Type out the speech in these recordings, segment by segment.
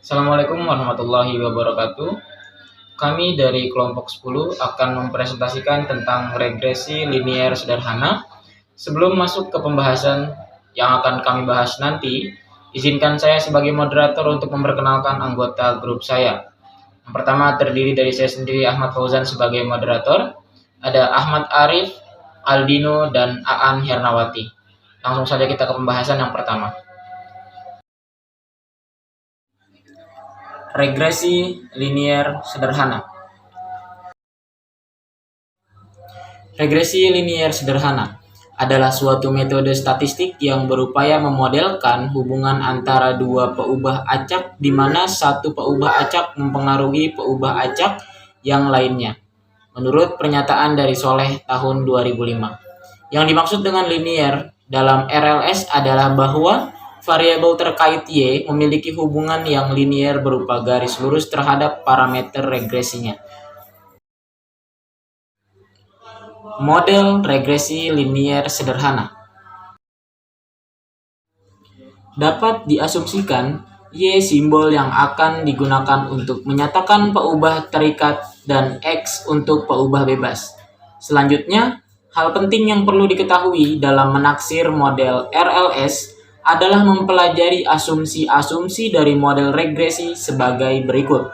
Assalamualaikum warahmatullahi wabarakatuh. Kami dari kelompok 10 akan mempresentasikan tentang regresi linier sederhana. Sebelum masuk ke pembahasan yang akan kami bahas nanti, izinkan saya sebagai moderator untuk memperkenalkan anggota grup saya. Yang pertama terdiri dari saya sendiri, Ahmad Fauzan, sebagai moderator. Ada Ahmad Arif, Aldino, dan Aan Hernawati. Langsung saja kita ke pembahasan yang pertama. Regresi linier sederhana. Regresi linier sederhana adalah suatu metode statistik yang berupaya memodelkan hubungan antara dua peubah acak di mana satu peubah acak mempengaruhi peubah acak yang lainnya. Menurut pernyataan dari Soleh tahun 2005. Yang dimaksud dengan linier dalam RLS adalah bahwa variabel terkait Y memiliki hubungan yang linier berupa garis lurus terhadap parameter regresinya. Model regresi linier sederhana dapat diasumsikan Y simbol yang akan digunakan untuk menyatakan peubah terikat dan X untuk peubah bebas. Selanjutnya, hal penting yang perlu diketahui dalam menaksir model RLS adalah mempelajari asumsi-asumsi dari model regresi sebagai berikut.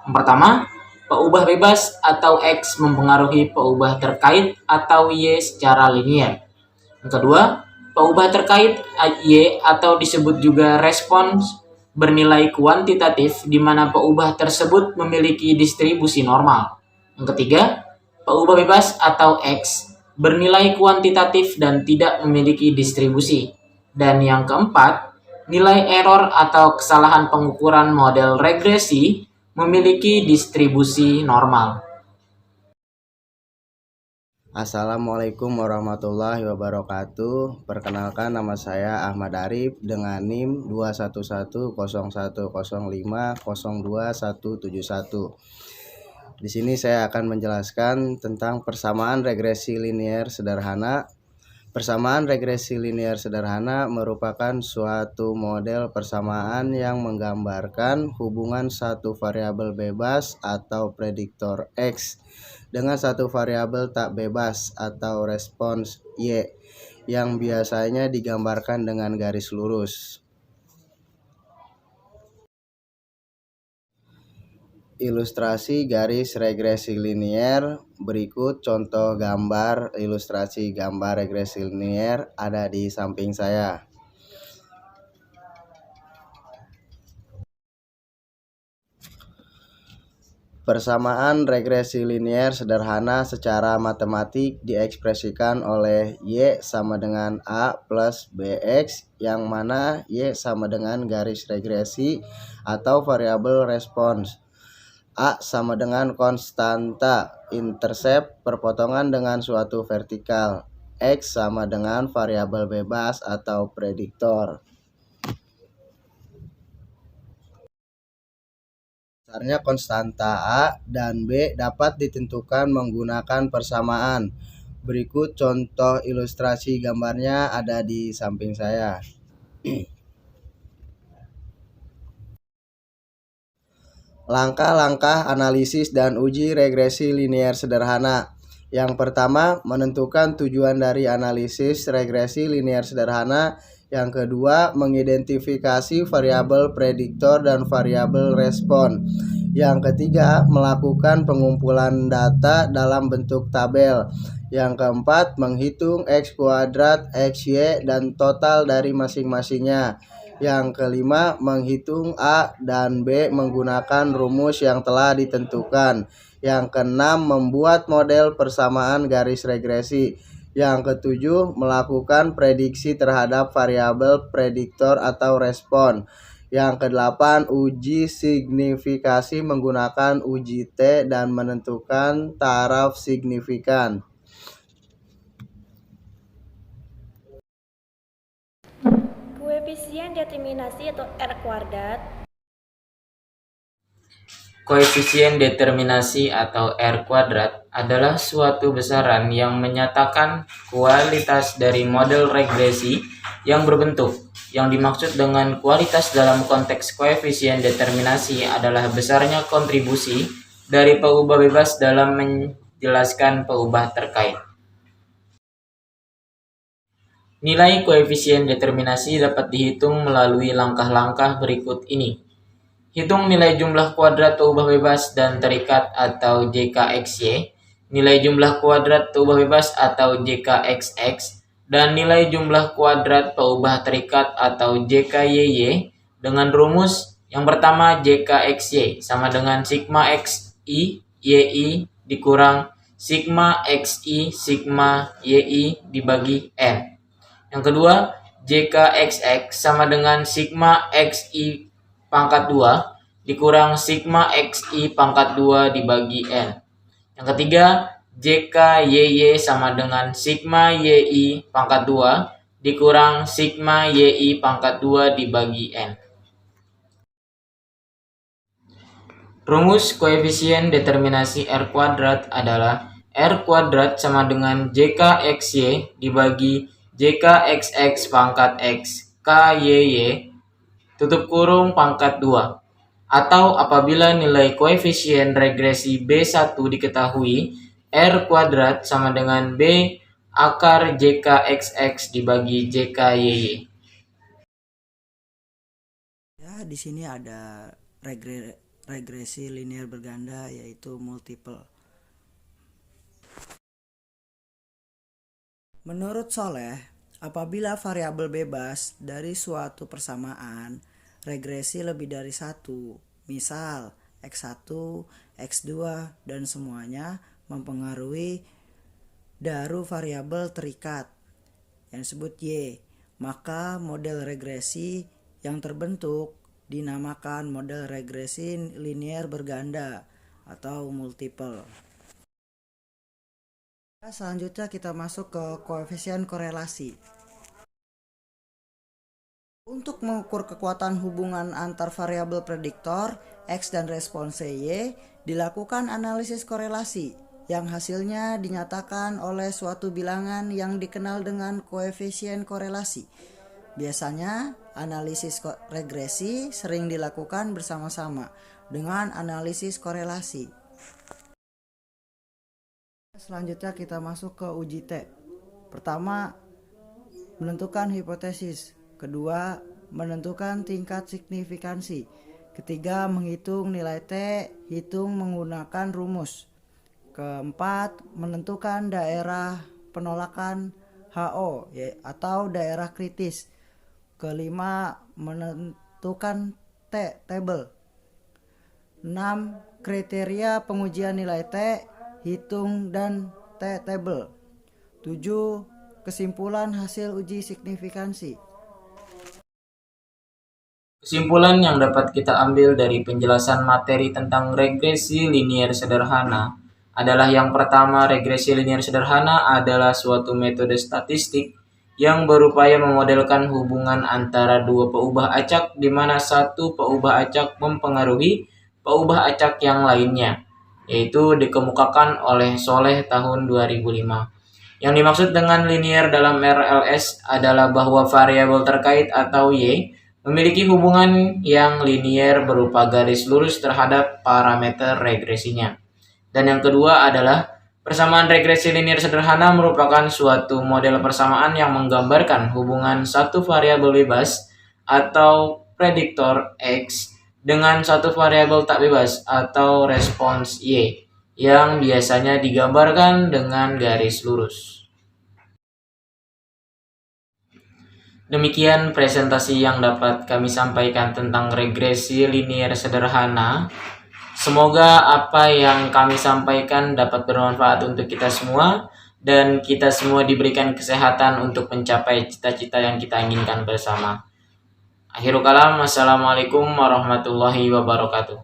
Yang pertama, peubah bebas atau X mempengaruhi peubah terkait atau Y secara linier. Yang kedua, peubah terkait Y atau disebut juga respons bernilai kuantitatif di mana peubah tersebut memiliki distribusi normal. Yang ketiga, peubah bebas atau X bernilai kuantitatif dan tidak memiliki distribusi. Dan yang keempat, nilai error atau kesalahan pengukuran model regresi memiliki distribusi normal. Assalamualaikum warahmatullahi wabarakatuh. Perkenalkan, nama saya Ahmad Arif dengan NIM 2110105021171. Di sini saya akan menjelaskan tentang persamaan regresi linier sederhana. Persamaan regresi linier sederhana merupakan suatu model persamaan yang menggambarkan hubungan satu variabel bebas atau prediktor X dengan satu variabel tak bebas atau respons Y yang biasanya digambarkan dengan garis lurus. Ilustrasi garis regresi linier. Berikut contoh gambar ilustrasi gambar regresi linier ada di samping saya. Persamaan regresi linier sederhana secara matematik diekspresikan oleh Y sama dengan A plus BX, yang mana Y sama dengan garis regresi atau variabel respons. A sama dengan konstanta intercept perpotongan dengan suatu vertikal. X sama dengan variabel bebas atau prediktor. Dasarnya konstanta A dan B dapat ditentukan menggunakan persamaan. Berikut contoh ilustrasi gambarnya ada di samping saya. Langkah-langkah analisis dan uji regresi linier sederhana. Yang pertama, menentukan tujuan dari analisis regresi linier sederhana. Yang kedua, mengidentifikasi variabel prediktor dan variabel respon. Yang ketiga, melakukan pengumpulan data dalam bentuk tabel. Yang keempat, menghitung X kuadrat, X, Y, dan total dari masing-masingnya. Yang kelima, menghitung A dan B menggunakan rumus yang telah ditentukan. Yang keenam, membuat model persamaan garis regresi. Yang ketujuh, melakukan prediksi terhadap variabel prediktor atau respon. Yang kedelapan, uji signifikasi menggunakan uji T dan menentukan taraf signifikan. Koefisien determinasi atau R kuadrat. Koefisien determinasi atau R kuadrat adalah suatu besaran yang menyatakan kualitas dari model regresi yang berbentuk, Yang dimaksud dengan kualitas dalam konteks koefisien determinasi adalah besarnya kontribusi dari peubah bebas dalam menjelaskan peubah terkait. Nilai koefisien determinasi dapat dihitung melalui langkah-langkah berikut ini. Hitung nilai jumlah kuadrat peubah bebas dan terikat atau JKXY, nilai jumlah kuadrat peubah bebas atau JKXX, dan nilai jumlah kuadrat peubah terikat atau JKYY dengan rumus yang pertama JKXY sama dengan sigma XI YI dikurang sigma XI sigma YI dibagi N. Yang kedua, JKXX sama dengan sigma XI pangkat 2 dikurang sigma XI pangkat 2 dibagi N. Yang ketiga, JKYY sama dengan sigma YI pangkat 2 dikurang sigma YI pangkat 2 dibagi N. Rumus koefisien determinasi R kuadrat adalah R kuadrat sama dengan JKXY dibagi JKXX pangkat X KYY tutup kurung pangkat 2. Atau apabila nilai koefisien regresi B1 diketahui, R kuadrat sama dengan B akar JKXX dibagi JKYY. Ya, di sini ada regresi linear berganda yaitu multiple. Menurut Soleh, apabila variabel bebas dari suatu persamaan regresi lebih dari satu, misal X1, X2, dan semuanya mempengaruhi daru variabel terikat yang disebut Y, maka model regresi yang terbentuk dinamakan model regresi linear berganda atau multiple. Selanjutnya kita masuk ke koefisien korelasi. Untuk mengukur kekuatan hubungan antar variabel prediktor X dan respons Y, dilakukan analisis korelasi yang hasilnya dinyatakan oleh suatu bilangan yang dikenal dengan koefisien korelasi. Biasanya analisis regresi sering dilakukan bersama-sama dengan analisis korelasi. Selanjutnya kita masuk ke uji T. Pertama, menentukan hipotesis. Kedua, menentukan tingkat signifikansi. Ketiga, menghitung nilai T, hitung menggunakan rumus. Keempat, menentukan daerah penolakan HO atau daerah kritis. Kelima, menentukan table. 6. Kriteria pengujian nilai T, hitung dan table. 7. Kesimpulan hasil uji signifikansi. Kesimpulan yang dapat kita ambil dari penjelasan materi tentang regresi linier sederhana adalah yang pertama, regresi linier sederhana adalah suatu metode statistik yang berupaya memodelkan hubungan antara dua peubah acak di mana satu peubah acak mempengaruhi peubah acak yang lainnya, yaitu dikemukakan oleh Soleh tahun 2005. Yang dimaksud dengan linier dalam RLS adalah bahwa variabel terkait atau Y memiliki hubungan yang linier berupa garis lurus terhadap parameter regresinya. Dan yang kedua adalah persamaan regresi linier sederhana merupakan suatu model persamaan yang menggambarkan hubungan satu variabel bebas atau prediktor X dengan satu variabel tak bebas atau respons Y yang biasanya digambarkan dengan garis lurus. Demikian presentasi yang dapat kami sampaikan tentang regresi linier sederhana. Semoga apa yang kami sampaikan dapat bermanfaat untuk kita semua dan kita semua diberikan kesehatan untuk mencapai cita-cita yang kita inginkan bersama. Akhirul kalam, wassalamualaikum warahmatullahi wabarakatuh.